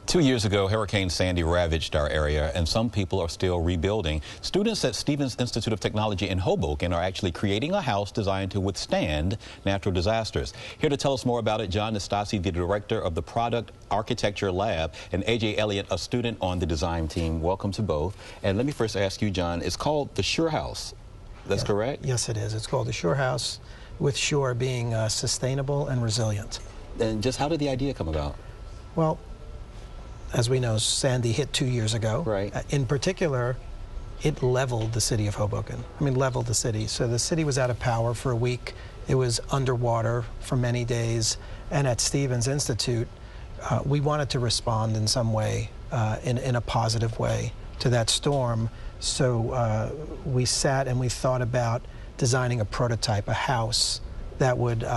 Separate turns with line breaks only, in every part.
2 years ago, Hurricane Sandy ravaged our area, and some people are still rebuilding. Students at Stevens Institute of Technology in Hoboken are actually creating a house designed to withstand natural disasters. Here to tell us more about it, John Nastasi, the director of the Product Architecture Lab, and A.J. Elliot, a student on the design team. Welcome to both. And let me first ask you, John, it's called the Sure House. That's correct?
Yes, it is. It's called the Sure House, with Sure being sustainable and resilient.
And just how did the idea come about?
Well, as we know, Sandy hit 2 years ago.
Right.
In particular, it leveled the city of Hoboken. I mean, leveled the city. So the city was out of power for a week. It was underwater for many days. And at Stevens Institute, we wanted to respond in some way, in a positive way, to that storm. So we sat and we thought about designing a prototype, a house that would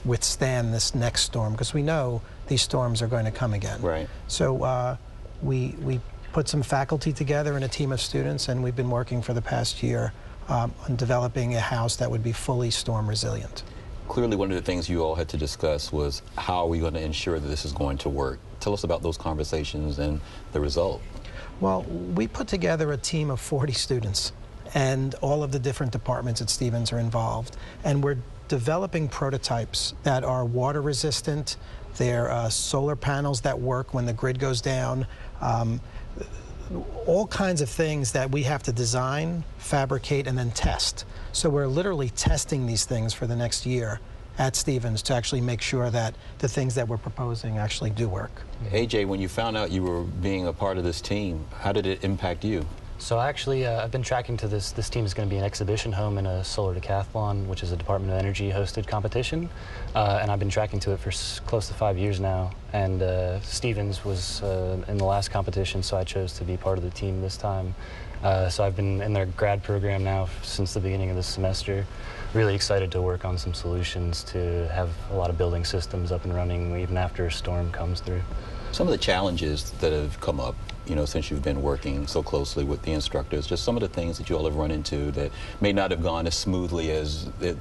withstand this next storm, because we know these storms are going to come again.
Right.
So we put some faculty together and a team of students, and we've been working for the past year on developing a house that would be fully storm resilient.
Clearly, one of the things you all had to discuss was how are we going to ensure that this is going to work? Tell us about those conversations and the result.
Well, we put together a team of 40 students, and all of the different departments at Stevens are involved, and we're developing prototypes that are water resistant. They're solar panels that work when the grid goes down, all kinds of things that we have to design, fabricate, and then test. So we're literally testing these things for the next year at Stevens to actually make sure that the things that we're proposing actually do work.
AJ, when you found out you were being a part of this team, how did it impact you?
So actually, I've been tracking to this team is going to be an exhibition home in a solar decathlon, which is a Department of Energy hosted competition. And I've been tracking to it for close to 5 years now. And Stevens was in the last competition, so I chose to be part of the team this time. So I've been in their grad program now since the beginning of this semester. Really excited to work on some solutions to have a lot of building systems up and running even after a storm comes through.
Some of the challenges that have come up, you know, since you've been working so closely with the instructors, just some of the things that you all have run into that may not have gone as smoothly as it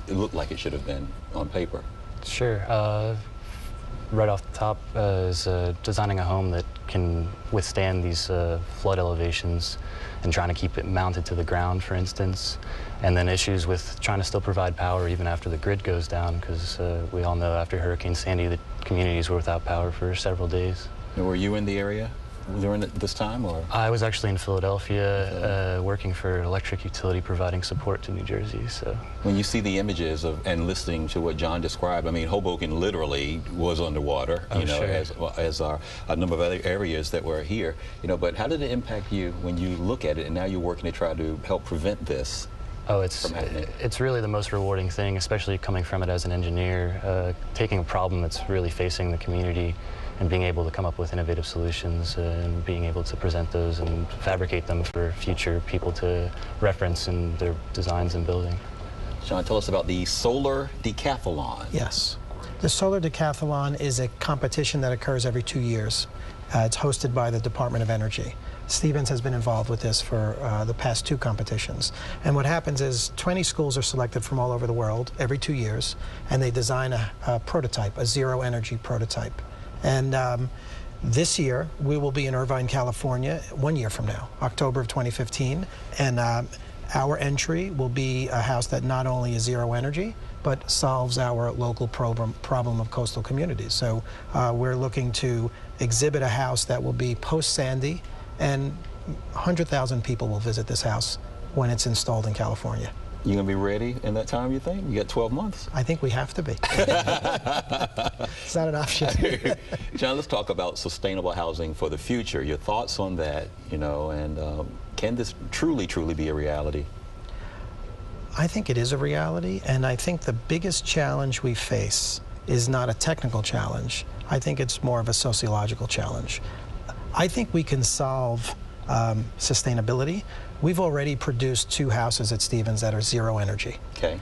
looked like it should have been on paper.
Sure. Right off the top is designing a home that can withstand these flood elevations and trying to keep it mounted to the ground, for instance. And then issues with trying to still provide power even after the grid goes down, because we all know after Hurricane Sandy, the communities were without power for several days.
And were you in the area during this time, or?
I was actually in Philadelphia working for an electric utility providing support to New Jersey. So
when you see the images of and listening to what John described, I mean, Hoboken literally was underwater, you know,
sure.
as a number of other areas that were here, you know. But how did it impact you when you look at it and now you're working to try to help prevent this?
Oh, it's really the most rewarding thing, especially coming from it as an engineer, taking a problem that's really facing the community and being able to come up with innovative solutions and being able to present those and fabricate them for future people to reference in their designs and building.
John, tell us about the Solar Decathlon.
Yes. The Solar Decathlon is a competition that occurs every 2 years. It's hosted by the Department of Energy. Stevens has been involved with this for the past 2 competitions. And what happens is 20 schools are selected from all over the world every 2 years, and they design a prototype, a zero-energy prototype. And this year, we will be in Irvine, California, 1 year from now, October of 2015. And our entry will be a house that not only is zero energy, but solves our local problem of coastal communities. So we're looking to exhibit a house that will be post-Sandy, and 100,000 people will visit this house when it's installed in California.
You gonna be ready in that time, you think? You got 12 months.
I think we have to be. It's not an option.
John, let's talk about sustainable housing for the future. Your thoughts on that, you know, and can this truly be a reality?
I think it is a reality, and I think the biggest challenge we face is not a technical challenge. I think it's more of a sociological challenge. I think we can solve sustainability. We've already produced 2 houses at Stevens that are zero energy.
Okay.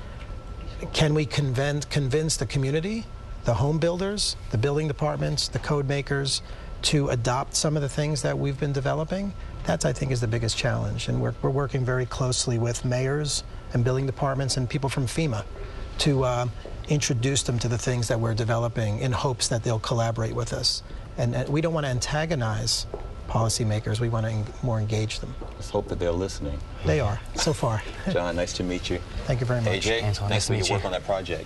Can we convince the community, the home builders, the building departments, the code makers to adopt some of the things that we've been developing? That, I think, is the biggest challenge. And we're working very closely with mayors and building departments and people from FEMA to introduce them to the things that we're developing in hopes that they'll collaborate with us. And we don't want to antagonize policymakers. We want to more engage them.
Let's hope that they're listening.
They are, so far.
John, nice to meet you.
Thank you very much.
AJ,
Antoine,
thanks for
nice to
your
meet
work
you.
on that project.